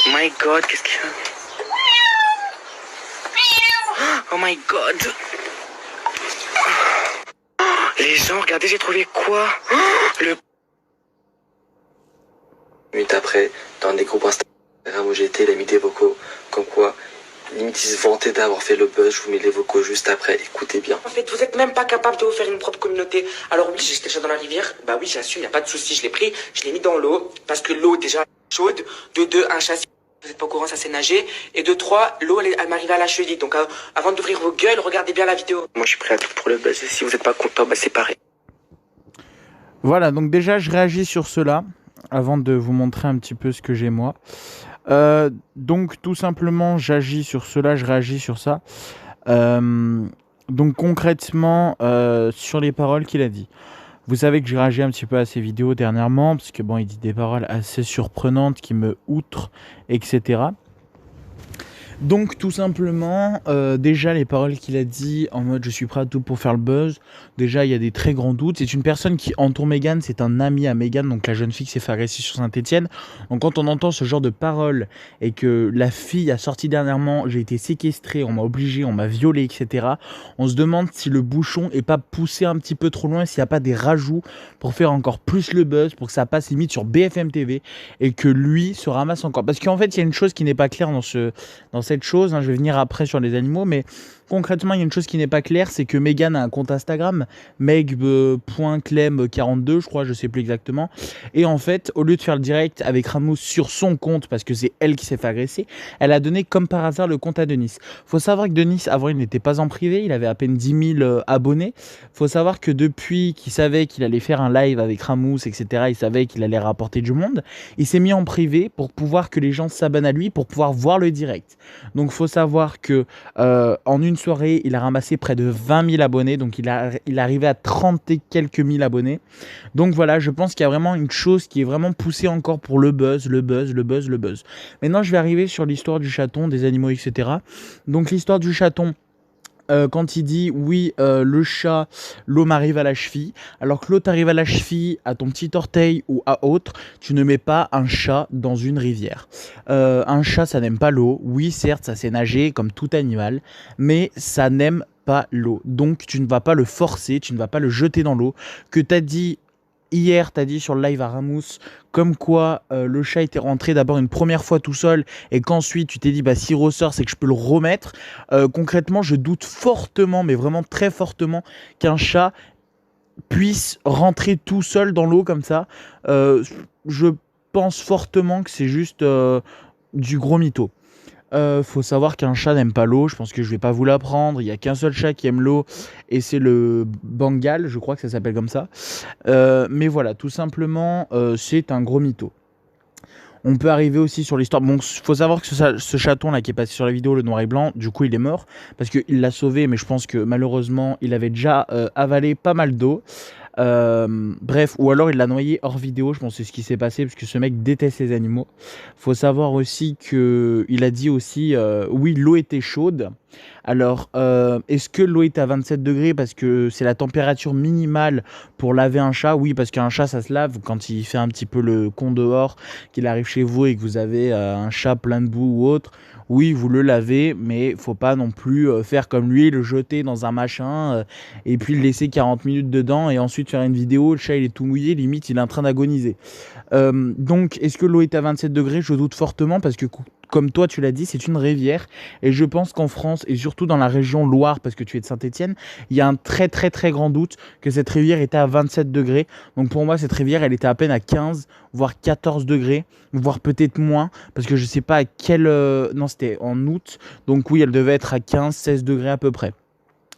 My God, qu'est-ce qu'il y a? Oh my God. Les gens, regardez, j'ai trouvé quoi? Le... Minutes après, dans des groupes Instagram où j'étais, il a mis des vocaux comme quoi, limite il se vantait d'avoir fait le buzz. Je vous mets les vocaux juste après, écoutez bien. En fait, vous êtes même pas capable de vous faire une propre communauté. Alors oui, j'ai jeté le chat dans la rivière. Bah oui, j'assume, y a pas de souci, je l'ai pris, je l'ai mis dans l'eau parce que l'eau est déjà chaude. De deux, un chat. Vous êtes pas au courant, ça c'est nager. Et de trois, l'eau elle m'arrive à la cheville. Donc avant d'ouvrir vos gueules, regardez bien la vidéo. Moi je suis prêt à tout pour le buzz. Si vous êtes pas content, bah c'est pareil. Voilà, donc déjà je réagis sur cela avant de vous montrer un petit peu ce que j'ai moi. Donc tout simplement j'agis sur cela, je réagis sur ça. Donc concrètement sur les paroles qu'il a dit. Vous savez que j'ai réagi un petit peu à ces vidéos dernièrement parce que bon, il dit des paroles assez surprenantes qui me outrent, etc. Donc tout simplement, déjà les paroles qu'il a dit en mode je suis prêt à tout pour faire le buzz, déjà il y a des très grands doutes. C'est une personne qui entoure Mégane, c'est un ami à Mégane, donc la jeune fille qui s'est fait agresser sur Saint-Etienne. Donc quand on entend ce genre de paroles et que la fille a sorti dernièrement, j'ai été séquestré, on m'a obligé, on m'a violé, etc. On se demande si le bouchon est pas poussé un petit peu trop loin, s'il n'y a pas des rajouts pour faire encore plus le buzz, pour que ça passe limite sur BFM TV et que lui se ramasse encore. Parce qu'en fait il y a une chose qui n'est pas claire dans cette chose, hein, je vais venir après sur les animaux, mais concrètement, il y a une chose qui n'est pas claire, c'est que Mégane a un compte Instagram, meg.clem42, je crois, je sais plus exactement. Et en fait, au lieu de faire le direct avec Ramos sur son compte, parce que c'est elle qui s'est fait agresser, elle a donné comme par hasard le compte à Denis. Faut savoir que Denis, avant, il n'était pas en privé, il avait à peine 10 000 abonnés. Faut savoir que depuis qu'il savait qu'il allait faire un live avec Ramos, etc., il savait qu'il allait rapporter du monde, il s'est mis en privé pour pouvoir que les gens s'abonnent à lui, pour pouvoir voir le direct. Donc, faut savoir que en une soirée, il a ramassé près de 20 000 abonnés, donc il est arrivé à 30 et quelques mille abonnés. Donc voilà, je pense qu'il y a vraiment une chose qui est vraiment poussée encore pour le buzz. Maintenant, je vais arriver sur l'histoire du chaton, des animaux, etc. Donc l'histoire du chaton, quand il dit oui, le chat, l'eau m'arrive à la cheville, alors que l'eau t'arrive à la cheville, à ton petit orteil ou à autre, tu ne mets pas un chat dans une rivière. Un chat, ça n'aime pas l'eau. Oui, certes, ça sait nager comme tout animal, mais ça n'aime pas l'eau. Donc, tu ne vas pas le forcer, tu ne vas pas le jeter dans l'eau. Que t'as dit hier, t'as dit sur le live à Ramos, comme quoi le chat était rentré d'abord une première fois tout seul et qu'ensuite tu t'es dit bah s'il ressort c'est que je peux le remettre. Concrètement, je doute fortement, mais vraiment très fortement, qu'un chat puisse rentrer tout seul dans l'eau comme ça. Je pense fortement que c'est juste du gros mytho. Faut savoir qu'un chat n'aime pas l'eau, je pense que je vais pas vous l'apprendre, il y a qu'un seul chat qui aime l'eau et c'est le Bengale, je crois que ça s'appelle comme ça. Mais voilà, tout simplement, c'est un gros mytho. On peut arriver aussi sur l'histoire. Bon, faut savoir que ce chaton là qui est passé sur la vidéo, le noir et blanc, du coup il est mort parce qu'il l'a sauvé, mais je pense que malheureusement il avait déjà avalé pas mal d'eau. Bref, ou alors il l'a noyé hors vidéo, je pense que c'est ce qui s'est passé parce que ce mec déteste les animaux. Faut savoir aussi que il a dit aussi oui, l'eau était chaude. Alors est-ce que l'eau est à 27 degrés parce que c'est la température minimale pour laver un chat? Oui, parce qu'un chat ça se lave quand il fait un petit peu le con dehors, qu'il arrive chez vous et que vous avez un chat plein de boue ou autre. Oui, vous le lavez, mais faut pas non plus faire comme lui, le jeter dans un machin et puis le laisser 40 minutes dedans et ensuite faire une vidéo, le chat il est tout mouillé, limite il est en train d'agoniser. Donc est-ce que l'eau est à 27 degrés? Je doute fortement parce que comme toi tu l'as dit, c'est une rivière et je pense qu'en France et surtout dans la région Loire, parce que tu es de Saint-Etienne, il y a un très très très grand doute que cette rivière était à 27 degrés. Donc pour moi cette rivière elle était à peine à 15 voire 14 degrés, voire peut-être moins parce que je sais pas à quel... non c'était en août, donc oui elle devait être à 15-16 degrés à peu près.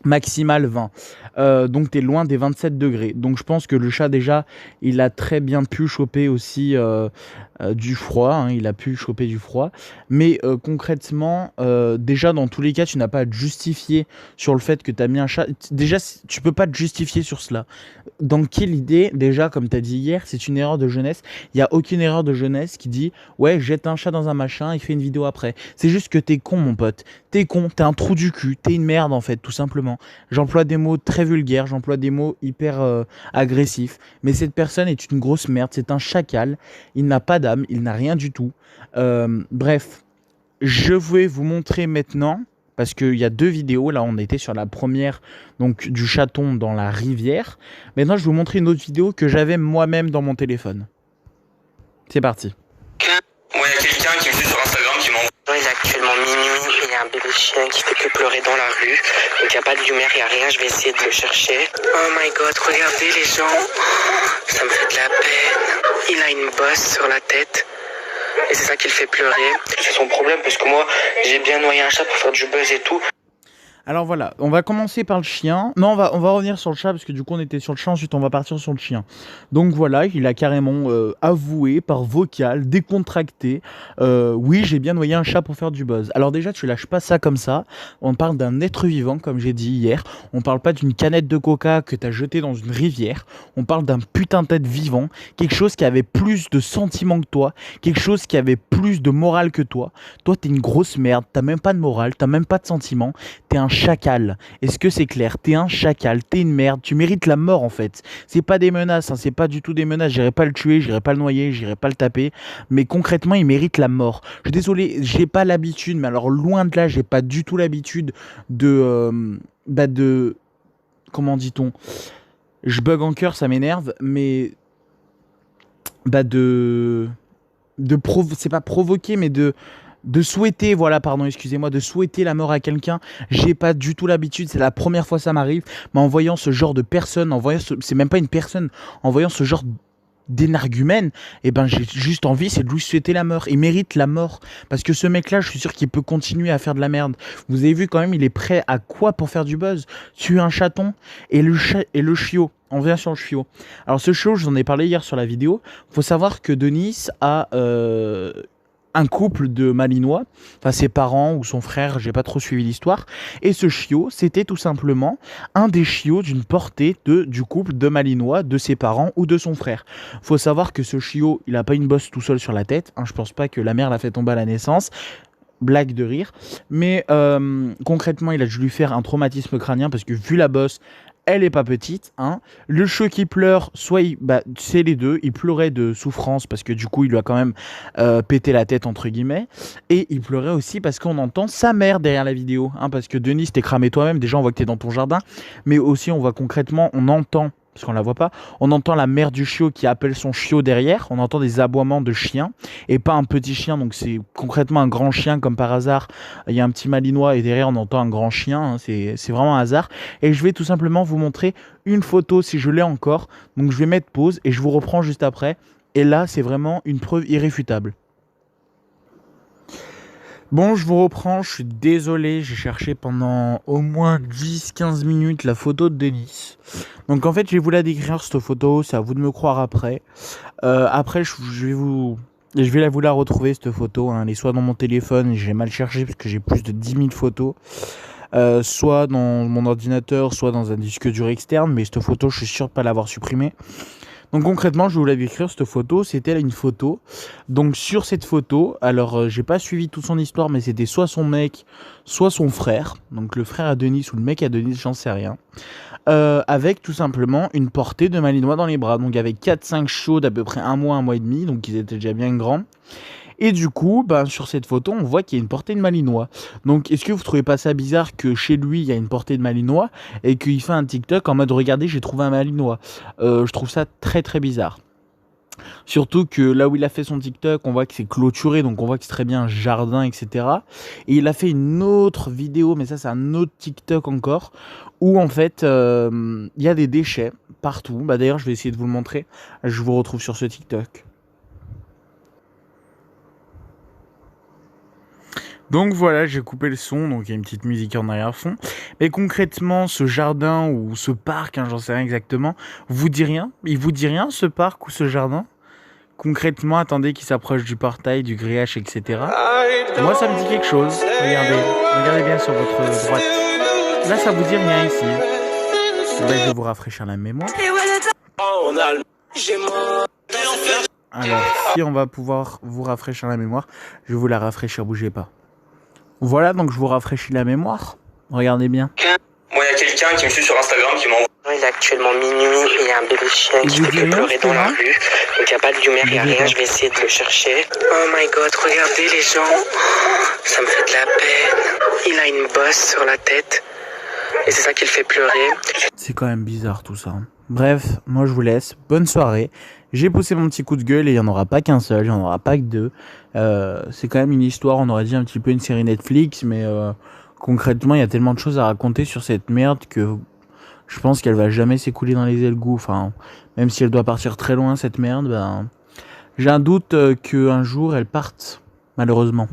Maximal 20. Donc tu es loin des 27 degrés. Donc je pense que le chat déjà, il a très bien pu choper aussi du froid. Hein, il a pu choper du froid. Mais concrètement, déjà dans tous les cas, tu n'as pas à te justifier sur le fait que tu as mis un chat. Déjà, tu peux pas te justifier sur cela. Dans quelle idée, déjà, comme tu as dit hier, c'est une erreur de jeunesse. Il n'y a aucune erreur de jeunesse qui dit « Ouais, jette un chat dans un machin et fais une vidéo après ». C'est juste que t'es con, mon pote. t'es con, t'es un trou du cul, t'es une merde en fait, tout simplement. J'emploie des mots très vulgaires, j'emploie des mots hyper agressifs, mais cette personne est une grosse merde, c'est un chacal, il n'a pas d'âme, il n'a rien du tout. Bref, je vais vous montrer maintenant, parce qu'il y a 2 vidéos, là on était sur la première, donc du chaton dans la rivière. Maintenant je vais vous montrer une autre vidéo que j'avais moi-même dans mon téléphone. C'est parti. Moi, il y a quelqu'un qui me suit sur Instagram qui m'envoie. Il est actuellement minuit et il y a un bébé chien qui fait que pleurer dans la rue. Donc il n'y a pas de lumière, il n'y a rien, je vais essayer de le chercher. Oh my god, regardez les gens. Ça me fait de la peine. Il a une bosse sur la tête. Et c'est ça qui le fait pleurer. C'est son problème parce que moi, j'ai bien noyé un chat pour faire du buzz et tout. Alors voilà, on va commencer par le chien. Non, on va revenir sur le chat parce que du coup on était sur le chat, ensuite on va partir sur le chien. Donc voilà, il a carrément avoué par vocal, décontracté. Oui, j'ai bien noyé un chat pour faire du buzz. Alors déjà, tu lâches pas ça comme ça. On parle d'un être vivant, comme j'ai dit hier. On parle pas d'une canette de coca que t'as jetée dans une rivière. On parle d'un putain d'être vivant. Quelque chose qui avait plus de sentiments que toi. Quelque chose qui avait plus de morale que toi. Toi, t'es une grosse merde. T'as même pas de morale. T'as même pas de sentiments. T'es un chacal. Est-ce que c'est clair? T'es un chacal, t'es une merde, tu mérites la mort en fait. C'est pas des menaces, hein, c'est pas du tout des menaces. J'irai pas le tuer, j'irai pas le noyer, j'irai pas le taper. Mais concrètement, il mérite la mort. Je suis désolé, j'ai pas l'habitude, mais alors loin de là, j'ai pas du tout l'habitude de. Comment dit-on? Je bug en cœur, ça m'énerve, mais. C'est pas provoquer, mais de souhaiter, voilà, pardon, excusez-moi, de souhaiter la mort à quelqu'un, j'ai pas du tout l'habitude, c'est la première fois que ça m'arrive, mais en voyant ce genre de personne, c'est même pas une personne, en voyant ce genre d'énergumène, et ben j'ai juste envie, c'est de lui souhaiter la mort. Il mérite la mort, parce que ce mec-là, je suis sûr qu'il peut continuer à faire de la merde. Vous avez vu quand même, il est prêt à quoi pour faire du buzz? Tuer un chaton et le chiot. On vient sur le chiot. Alors ce chiot, je vous en ai parlé hier sur la vidéo. Faut savoir que Denis a un couple de Malinois, enfin ses parents ou son frère, j'ai pas trop suivi l'histoire, et ce chiot, c'était tout simplement un des chiots d'une portée du couple de Malinois, de ses parents ou de son frère. Faut savoir que ce chiot, il a pas une bosse tout seul sur la tête, hein, je pense pas que la mère l'a fait tomber à la naissance, blague de rire, mais concrètement, il a dû lui faire un traumatisme crânien parce que vu la bosse, elle est pas petite, hein. Le chiot qui pleure, c'est les deux. Il pleurait de souffrance parce que du coup, il lui a quand même pété la tête entre guillemets. Et il pleurait aussi parce qu'on entend sa mère derrière la vidéo, hein. Parce que Denis, t'es cramé toi-même. Déjà, on voit que t'es dans ton jardin, mais aussi on voit concrètement, on entend. Parce qu'on la voit pas, on entend la mère du chiot qui appelle son chiot derrière, on entend des aboiements de chien, et pas un petit chien, donc c'est concrètement un grand chien comme par hasard, il y a un petit malinois et derrière on entend un grand chien, hein, c'est vraiment un hasard, et je vais tout simplement vous montrer une photo si je l'ai encore, donc je vais mettre pause et je vous reprends juste après, et là c'est vraiment une preuve irréfutable. Bon, je vous reprends, je suis désolé, j'ai cherché pendant au moins 10-15 minutes la photo de Denis. Donc en fait, je vais vous la décrire cette photo, c'est à vous de me croire après. Après, je vais vous la retrouver cette photo, hein. Elle est soit dans mon téléphone, j'ai mal cherché parce que j'ai plus de 10 000 photos. Soit dans mon ordinateur, soit dans un disque dur externe, mais cette photo, je suis sûr de ne pas l'avoir supprimée. Donc concrètement, je vais vous la décrire, cette photo, c'était une photo. Donc sur cette photo, alors j'ai pas suivi toute son histoire, mais c'était soit son mec, soit son frère. Donc le frère à Denis ou le mec à Denis, j'en sais rien. Avec tout simplement une portée de malinois dans les bras. Donc avec 4-5 chiots d'à peu près un mois et demi, donc ils étaient déjà bien grands. Et du coup, sur cette photo, on voit qu'il y a une portée de malinois. Donc, est-ce que vous trouvez pas ça bizarre que chez lui, il y a une portée de malinois et qu'il fait un TikTok en mode « Regardez, j'ai trouvé un malinois ». Je trouve ça très très bizarre. Surtout que là où il a fait son TikTok, on voit que c'est clôturé, donc on voit que c'est très bien un jardin, etc. Et il a fait une autre vidéo, mais ça c'est un autre TikTok encore, où en fait, il y a des déchets partout. D'ailleurs, je vais essayer de vous le montrer. Je vous retrouve sur ce TikTok. Donc voilà, j'ai coupé le son, donc il y a une petite musique en arrière-fond. Mais concrètement, ce jardin ou ce parc, hein, j'en sais rien exactement, vous dit rien? Il vous dit rien, ce parc ou ce jardin? Concrètement, attendez qu'il s'approche du portail, du grillage, etc. Moi, ça me dit quelque chose. Regardez bien sur votre droite. Là, ça vous dit rien ici. Je vais vous rafraîchir la mémoire. Alors, si on va pouvoir vous rafraîchir la mémoire, je vais vous la rafraîchir, bougez pas. Voilà, donc je vous rafraîchis la mémoire. Regardez bien. Moi, il y a quelqu'un qui me suit sur Instagram qui m'envoie. Il est actuellement minuit et il y a un bébé chien Il qui vous fait dit que rien, pleurer ce dans la gars rue. Donc il n'y a pas de lumière, il n'y a Il dit rien. pas. Je vais essayer de le chercher. Oh my god, regardez les gens. Ça me fait de la peine. Il a une bosse sur la tête. Et c'est ça qui le fait pleurer. C'est quand même bizarre tout ça. Bref, moi je vous laisse. Bonne soirée. J'ai poussé mon petit coup de gueule et il n'y en aura pas qu'un seul, il n'y en aura pas que deux. C'est quand même une histoire, on aurait dit un petit peu une série Netflix, mais concrètement, il y a tellement de choses à raconter sur cette merde que je pense qu'elle va jamais s'écouler dans les égouts. Enfin, même si elle doit partir très loin, cette merde, ben, j'ai un doute qu'un jour elle parte, malheureusement.